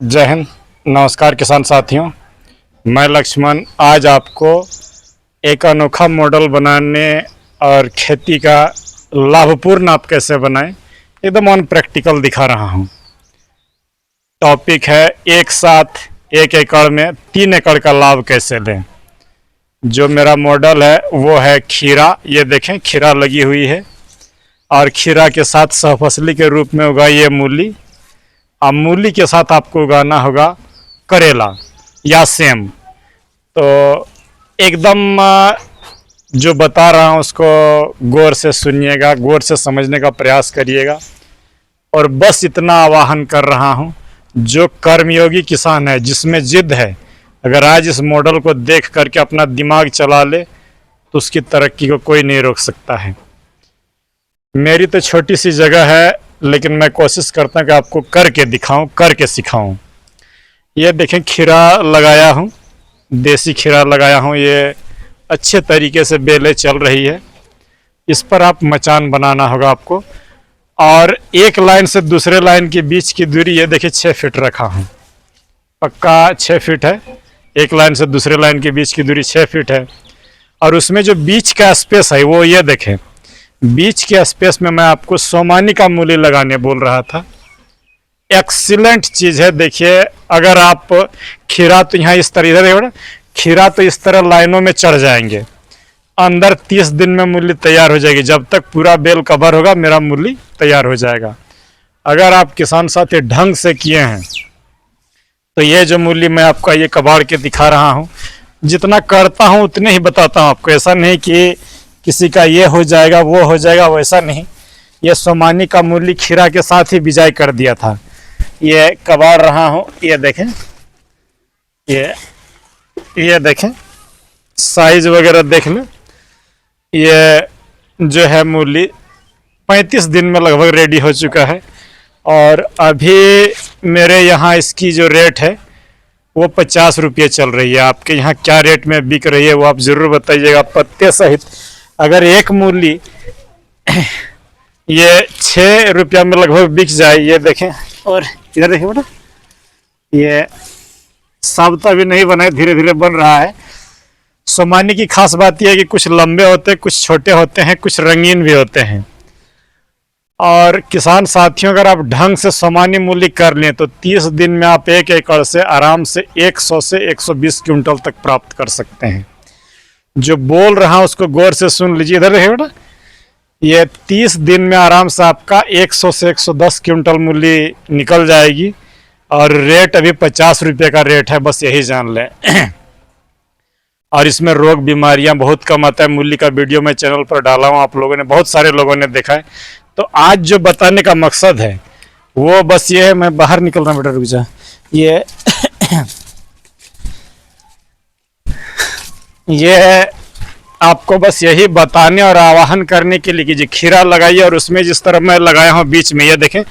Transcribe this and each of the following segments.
जय हिंद। नमस्कार किसान साथियों, मैं लक्ष्मण आज आपको एक अनोखा मॉडल बनाने और खेती का लाभपूर्ण आप कैसे बनाएं एकदम ऑन प्रैक्टिकल दिखा रहा हूं। टॉपिक है एक साथ 1 एकड़ में 3 एकड़ का लाभ कैसे लें। जो मेरा मॉडल है वो है खीरा। ये देखें खीरा लगी हुई है और खीरा के साथ सहफसली के रूप में उगाई है मूली। अब मूली के साथ आपको उगाना होगा करेला या सेम। तो एकदम जो बता रहा हूँ उसको गौर से सुनिएगा, गौर से समझने का प्रयास करिएगा। और बस इतना आह्वान कर रहा हूँ, जो कर्मयोगी किसान है, जिसमें जिद है, अगर आज इस मॉडल को देख करके अपना दिमाग चला ले तो उसकी तरक्की को कोई नहीं रोक सकता है। मेरी तो छोटी सी जगह है, लेकिन मैं कोशिश करता हूँ कि आपको करके दिखाऊं, करके सिखाऊं। ये देखें खीरा लगाया हूँ, देसी खीरा लगाया हूँ। ये अच्छे तरीके से बेलें चल रही है। इस पर आप मचान बनाना होगा आपको। और एक लाइन से दूसरे लाइन के बीच की दूरी ये देखिए 6 फीट रखा हूँ, पक्का 6 फीट है। एक लाइन से दूसरे लाइन के बीच की दूरी 6 फीट है। और उसमें जो बीच का स्पेस है वो ये देखें, बीच के स्पेस में मैं आपको सोमानी का मूली लगाने बोल रहा था। एक्सीलेंट चीज़ है। देखिए अगर आप खीरा तो यहाँ इस तरह, इधर खीरा तो इस तरह लाइनों में चढ़ जाएंगे, अंदर 30 दिन में मूली तैयार हो जाएगी। जब तक पूरा बेल कवर होगा मेरा मूली तैयार हो जाएगा। अगर आप किसान साथी ढंग से किए हैं तो ये जो मूली मैं आपका ये कबाड़ के दिखा रहा हूँ, जितना करता हूँ उतने ही बताता हूँ आपको। ऐसा नहीं कि किसी का ये हो जाएगा वो हो जाएगा, वैसा नहीं। ये सोमानी का मूली खीरा के साथ ही बिजाई कर दिया था। ये कबाड़ रहा हूँ, ये देखें, ये देखें साइज वगैरह देख लें। ये जो है मूली 35 दिन में लगभग रेडी हो चुका है। और अभी मेरे यहाँ इसकी जो रेट है वो 50 रुपये चल रही है। आपके यहाँ क्या रेट में बिक रही है वो आप ज़रूर बताइएगा, पत्ते सहित। अगर एक मूली ये 6 रुपया में लगभग बिक जाए, ये देखें। और इधर देखें बेटा, ये साबुता भी नहीं बना है, धीरे धीरे बन रहा है। सोमानी की खास बात यह है कि कुछ लंबे होते हैं, कुछ छोटे होते हैं, कुछ रंगीन भी होते हैं। और किसान साथियों, अगर आप ढंग से सोमानी मूली कर लें तो 30 दिन में आप 1 एकड़ से आराम से 100 से 120 क्विंटल तक प्राप्त कर सकते हैं। जो बोल रहा हूं उसको गौर से सुन लीजिए। इधर देखिए बेटा, ये 30 दिन में आराम से आपका 100 से 110 क्विंटल मूली निकल जाएगी। और रेट अभी 50 रुपये का रेट है, बस यही जान लें। और इसमें रोग बीमारियां बहुत कम आता है। मूली का वीडियो मैं चैनल पर डाला हूँ, आप लोगों ने, बहुत सारे लोगों ने देखा है। तो आज जो बताने का मकसद है वो बस ये है। मैं बाहर निकल रहा हूँ बेटा, रुक जा। ये आपको बस यही बताने और आह्वान करने के लिए कि खीरा लगाइए। और उसमें जिस तरह मैं लगाया हूँ बीच में, ये देखें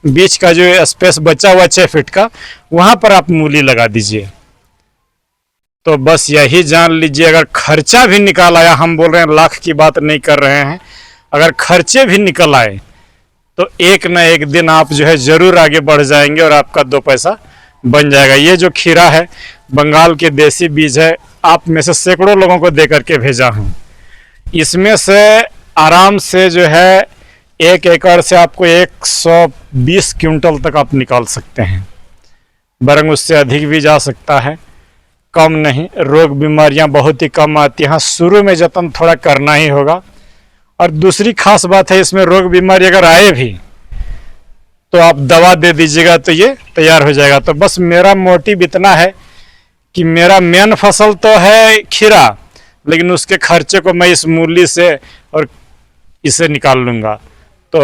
बीच का जो स्पेस बचा हुआ 6 फीट का, वहां पर आप मूली लगा दीजिए। तो बस यही जान लीजिए, अगर खर्चा भी निकाल आया, हम बोल रहे हैं लाख की बात नहीं कर रहे हैं, अगर खर्चे भी निकल आए तो एक न एक दिन आप जो है ज़रूर आगे बढ़ जाएंगे और आपका 2 पैसा बन जाएगा। ये जो खीरा है बंगाल के देसी बीज है, आप में से सैकड़ों लोगों को दे करके भेजा हूँ। इसमें से आराम से जो है 1 एकड़ से आपको 120 क्विंटल तक आप निकाल सकते हैं, बरंग उससे अधिक भी जा सकता है, कम नहीं। रोग बीमारियां बहुत ही कम आती हैं। हाँ, शुरू में जतन थोड़ा करना ही होगा। और दूसरी खास बात है, इसमें रोग बीमारी अगर आए भी तो आप दवा दे दीजिएगा तो ये तैयार हो जाएगा। तो बस मेरा मोटिव इतना है कि मेरा मेन फसल तो है खीरा, लेकिन उसके खर्चे को मैं इस मूली से और इसे निकाल लूँगा। तो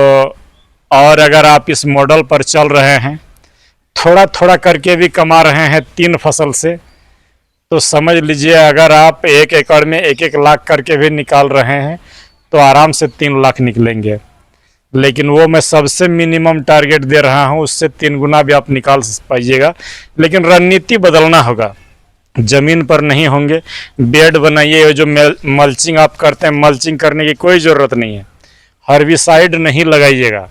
और अगर आप इस मॉडल पर चल रहे हैं, थोड़ा थोड़ा करके भी कमा रहे हैं 3 फसल से, तो समझ लीजिए अगर आप 1 एकड़ में 1-1 लाख करके भी निकाल रहे हैं तो आराम से 3 लाख निकलेंगे। लेकिन वो मैं सबसे मिनिमम टारगेट दे रहा हूँ, उससे 3 गुना भी आप निकाल पाइएगा। लेकिन रणनीति बदलना होगा, ज़मीन पर नहीं होंगे। बेड बनाइए। जो मल्चिंग आप करते हैं, मल्चिंग करने की कोई ज़रूरत नहीं है। हर्बिसाइड नहीं लगाइएगा।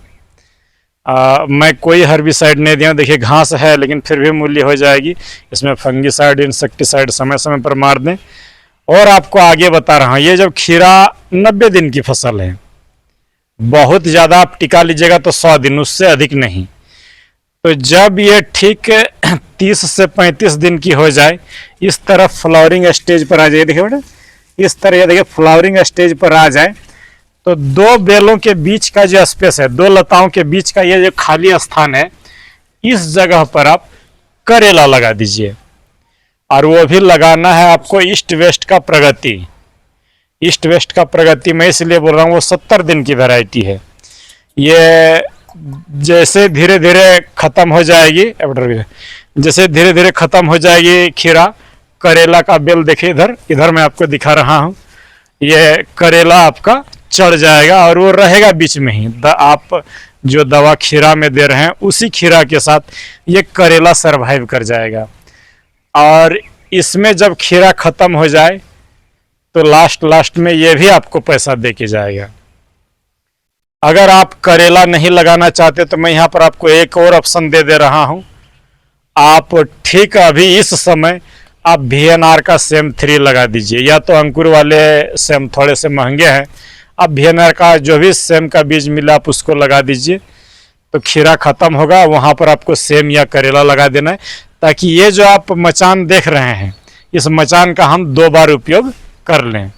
मैं कोई हर्बिसाइड नहीं दिया, देखिए घास है लेकिन फिर भी मूली हो जाएगी। इसमें फंगिसाइड इंसेक्टिसाइड समय समय पर मार दें। और आपको आगे बता रहा हूँ, ये जब खीरा 90 दिन की फसल है, बहुत ज़्यादा आप टिका लीजिएगा तो 100 दिन, उससे अधिक नहीं। तो जब ये ठीक 30 से 35 दिन की हो जाए, इस तरह फ्लावरिंग स्टेज पर आ जाए, देखिए बेटा इस तरह, ये देखिए फ्लावरिंग स्टेज पर आ जाए, तो दो बेलों के बीच का जो स्पेस है, दो लताओं के बीच का ये जो खाली स्थान है, इस जगह पर आप करेला लगा दीजिए। और वो भी लगाना है आपको ईस्ट वेस्ट का प्रगति। ईस्ट वेस्ट का प्रगति मैं इसलिए बोल रहा हूँ, वो 70 दिन की वैरायटी है। ये जैसे धीरे धीरे खत्म हो जाएगी, जैसे धीरे धीरे खत्म हो जाएगी खीरा, करेला का बेल देखिए इधर, इधर मैं आपको दिखा रहा हूँ, ये करेला आपका चढ़ जाएगा और वो रहेगा बीच में ही। आप जो दवा खीरा में दे रहे हैं उसी खीरा के साथ ये करेला सरवाइव कर जाएगा। और इसमें जब खीरा खत्म हो जाए तो लास्ट में ये भी आपको पैसा दे के जाएगा। अगर आप करेला नहीं लगाना चाहते तो मैं यहाँ पर आपको एक और ऑप्शन दे रहा हूँ। आप ठीक अभी इस समय आप VNR का सेम 3 लगा दीजिए, या तो अंकुर वाले सेम थोड़े से महंगे हैं, आप VNR का जो भी सेम का बीज मिला आप उसको लगा दीजिए। तो खीरा खत्म होगा, वहाँ पर आपको सेम या करेला लगा देना है, ताकि ये जो आप मचान देख रहे हैं, इस मचान का हम 2 बार उपयोग कर लें।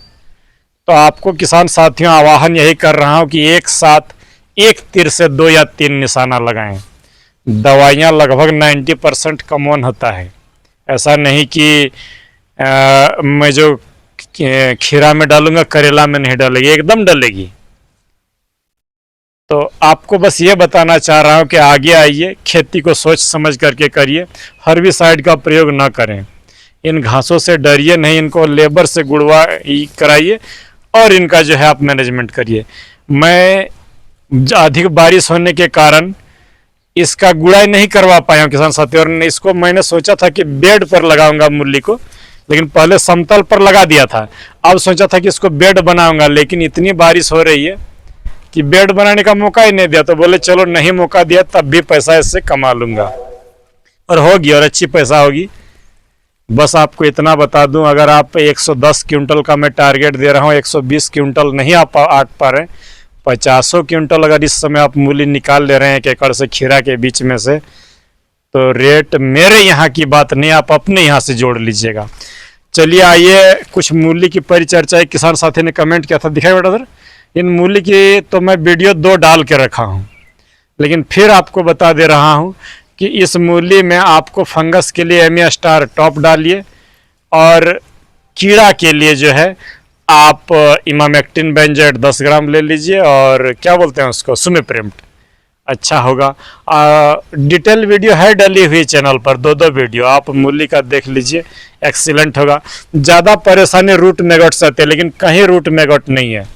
तो आपको किसान साथियों आह्वान यही कर रहा हूँ कि एक साथ एक तीर से 2 या 3 निशाना लगाएं। दवाइयाँ लगभग 90% कॉमन होता है। ऐसा नहीं कि मैं जो खीरा में डालूंगा करेला में नहीं डालेगी, एकदम डलेगी। तो आपको बस ये बताना चाह रहा हूँ कि आगे आइए, खेती को सोच समझ करके करिए, हर्बिसाइड का प्रयोग ना करें। इन घासों से डरिए नहीं, इनको लेबर से गुड़वा कराइए और इनका जो है आप मैनेजमेंट करिए। मैं अधिक बारिश होने के कारण इसका गुड़ाई नहीं करवा पाया हूँ किसान साथियों, और इसको मैंने सोचा था कि बेड पर लगाऊंगा मूली को, लेकिन पहले समतल पर लगा दिया था। अब सोचा था कि इसको बेड बनाऊंगा, लेकिन इतनी बारिश हो रही है कि बेड बनाने का मौका ही नहीं दिया। तो बोले चलो नहीं मौका दिया तब भी पैसा इससे कमा लूंगा, और होगी, और अच्छी पैसा होगी। बस आपको इतना बता दूं, अगर आप 110 क्विंटल का मैं टारगेट दे रहा हूं, 120 क्विंटल नहीं आप आट पा रहे, 50 क्विंटल अगर इस समय आप मूली निकाल ले रहे हैं 1 एकड़ से खीरा के बीच में से, तो रेट मेरे यहाँ की बात नहीं, आप अपने यहाँ से जोड़ लीजिएगा। चलिए आइए कुछ मूली की परिचर्चा। एक किसान साथी ने कमेंट किया था, दिखाई बेटा सर, इन मूली की तो मैं वीडियो 2 डाल के रखा हूँ, लेकिन फिर आपको बता दे रहा हूँ कि इस मूली में आपको फंगस के लिए एमिया स्टार टॉप डालिए, और कीड़ा के लिए जो है आप इमामेक्टिन बेंजेट 10 ग्राम ले लीजिए, और क्या बोलते हैं उसको, सुमेप्रिम्ट, अच्छा होगा। डिटेल वीडियो है डली हुई चैनल पर, 2 वीडियो आप मूली का देख लीजिए, एक्सीलेंट होगा। ज़्यादा परेशानी रूट मैगट से आती है, लेकिन कहीं रूट मैगट नहीं है।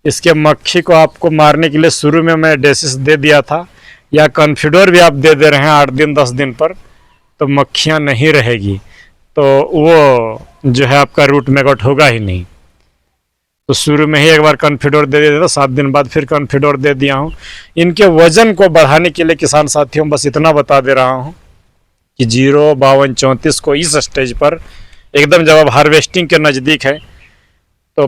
इसके मक्खी को आपको मारने के लिए शुरू में मैं डेसिस दे दिया था, या कॉन्फिडोर भी आप दे रहे हैं 8 दिन 10 दिन पर, तो मक्खियाँ नहीं रहेगी, तो वो जो है आपका रूट मैगट होगा ही नहीं। तो शुरू में ही एक बार कॉन्फिडोर दे दिया था, 7 दिन बाद फिर कॉन्फिडोर दे दिया हूँ। इनके वजन को बढ़ाने के लिए किसान साथियों बस इतना बता दे रहा हूँ कि 0, 52, 34 को इस स्टेज पर एकदम जब अब हार्वेस्टिंग के नज़दीक है, तो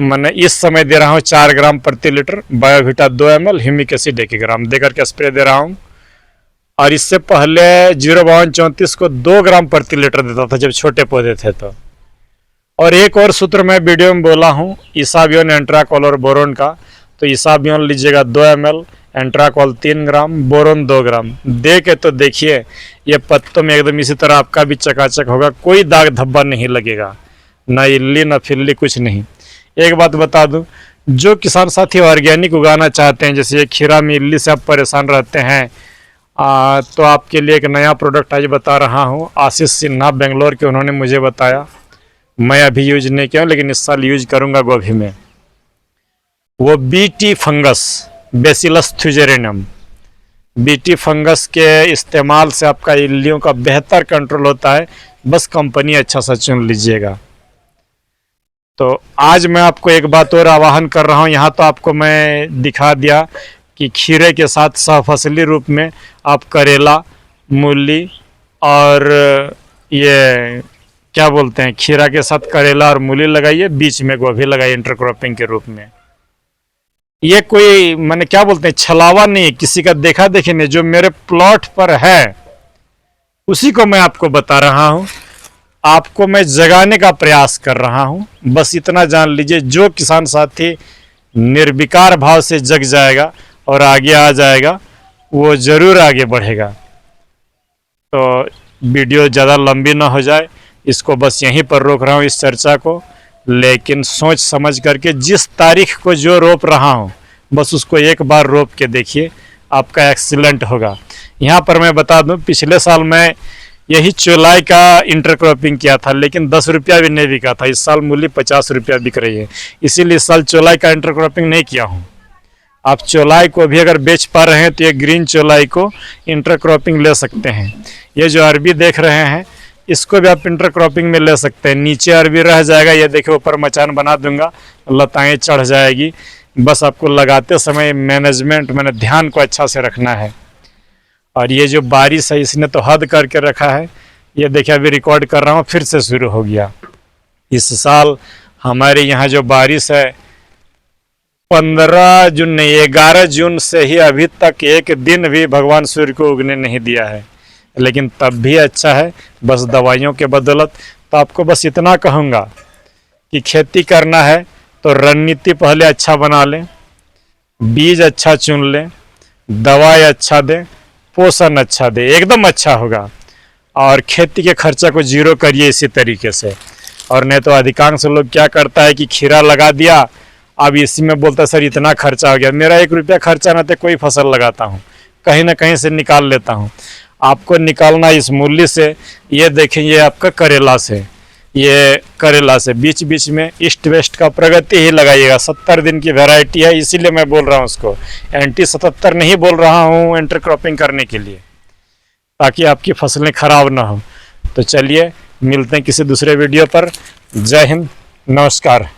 मैंने इस समय दे रहा हूँ 4 ग्राम प्रति litre, Biovita 2 ml, humic acid 1 ग्राम दे करके स्प्रे दे रहा हूँ। और इससे पहले 0, 52, 34 को 2 ग्राम प्रति लीटर देता था जब छोटे पौधे थे तो। और एक और सूत्र मैं वीडियो में बोला हूँ, इसाबियोन, एंट्राकॉल और बोरोन का। तो इसाबियोन लीजिएगा 2 ml, एंट्राकॉल 3 ग्राम, बोरोन 2 ग्राम दे के तो देखिए ये पत्तों में एकदम इसी तरह आपका भी चकाचक होगा, कोई दाग धब्बा नहीं लगेगा, ना इल्ली ना फिल्ली, कुछ नहीं। एक बात बता दूं, जो किसान साथी ऑर्गेनिक उगाना चाहते हैं, जैसे खीरा में इल्ली से आप परेशान रहते हैं, तो आपके लिए एक नया प्रोडक्ट आज बता रहा हूं। आशीष सिन्हा बेंगलोर के, उन्होंने मुझे बताया, मैं अभी यूज नहीं किया लेकिन इस साल यूज करूंगा गोभी में। वो बीटी फंगस, बेसिलस थ्यूजेरिनम, बीटी फंगस के इस्तेमाल से आपका इल्लियों का बेहतर कंट्रोल होता है। बस कंपनी अच्छा सा चुन लीजिएगा। तो आज मैं आपको एक बात और आह्वान कर रहा हूँ, यहाँ तो आपको मैं दिखा दिया कि खीरे के साथ सहफसली रूप में आप करेला, मूली और ये क्या बोलते हैं, खीरा के साथ करेला और मूली लगाइए, बीच में गोभी लगाइए इंटरक्रॉपिंग के रूप में। ये कोई मैंने क्या बोलते हैं छलावा नहीं, किसी का देखा देखी नहीं, जो मेरे प्लॉट पर है उसी को मैं आपको बता रहा हूं, आपको मैं जगाने का प्रयास कर रहा हूं। बस इतना जान लीजिए, जो किसान साथी निर्विकार भाव से जग जाएगा और आगे आ जाएगा वो जरूर आगे बढ़ेगा। तो वीडियो ज़्यादा लंबी ना हो जाए, इसको बस यहीं पर रोक रहा हूँ इस चर्चा को, लेकिन सोच समझ करके जिस तारीख को जो रोप रहा हूँ बस उसको एक बार रोप के देखिए, आपका एक्सीलेंट होगा। यहाँ पर मैं बता दूँ, पिछले साल मैं यही चौलाई का इंटरक्रॉपिंग किया था, लेकिन 10 रुपया भी नहीं बिका था। इस साल मूली 50 रुपया बिक रही है, इसीलिए इस साल चौलाई का इंटरक्रॉपिंग नहीं किया हूँ। आप चौलाई को भी अगर बेच पा रहे हैं तो ये ग्रीन चौलाई को इंटरक्रॉपिंग ले सकते हैं। ये जो अरबी देख रहे हैं इसको भी आप इंटरक्रॉपिंग में ले सकते हैं। नीचे अरबी रह जाएगा, ये देखिए ऊपर मचान बना दूंगा, लताएं चढ़ जाएगी। बस आपको लगाते समय मैनेजमेंट मैंने ध्यान को अच्छा से रखना है। और ये जो बारिश है इसने तो हद करके रखा है। ये देखिए अभी रिकॉर्ड कर रहा हूँ, फिर से शुरू हो गया। इस साल हमारे यहाँ जो बारिश है 15 जून नहीं 11 जून से ही अभी तक एक दिन भी भगवान सूर्य को उगने नहीं दिया है, लेकिन तब भी अच्छा है, बस दवाइयों के बदौलत। तो आपको बस इतना कहूँगा कि खेती करना है तो रणनीति पहले अच्छा बना लें, बीज अच्छा चुन लें, दवाई अच्छा दें, पोषण अच्छा दें, एकदम अच्छा होगा। और खेती के खर्चा को जीरो करिए इसी तरीके से। और नहीं तो अधिकांश लोग क्या करता है कि खीरा लगा दिया, अब इसी में बोलता है सर इतना खर्चा हो गया, मेरा 1 रुपया खर्चा ना, तो कोई फसल लगाता हूँ, कहीं ना कहीं से निकाल लेता हूँ। आपको निकालना इस मूली से, ये देखें ये आपका करेला से, ये करेला से बीच बीच में ईस्ट वेस्ट का प्रगति ही लगाइएगा। 70 दिन की वैरायटी है, इसीलिए मैं बोल रहा हूँ उसको, एंटी 77 नहीं बोल रहा हूँ इंटरक्रॉपिंग करने के लिए, ताकि आपकी फसलें खराब ना हो। तो चलिए मिलते हैं किसी दूसरे वीडियो पर। जय हिंद, नमस्कार।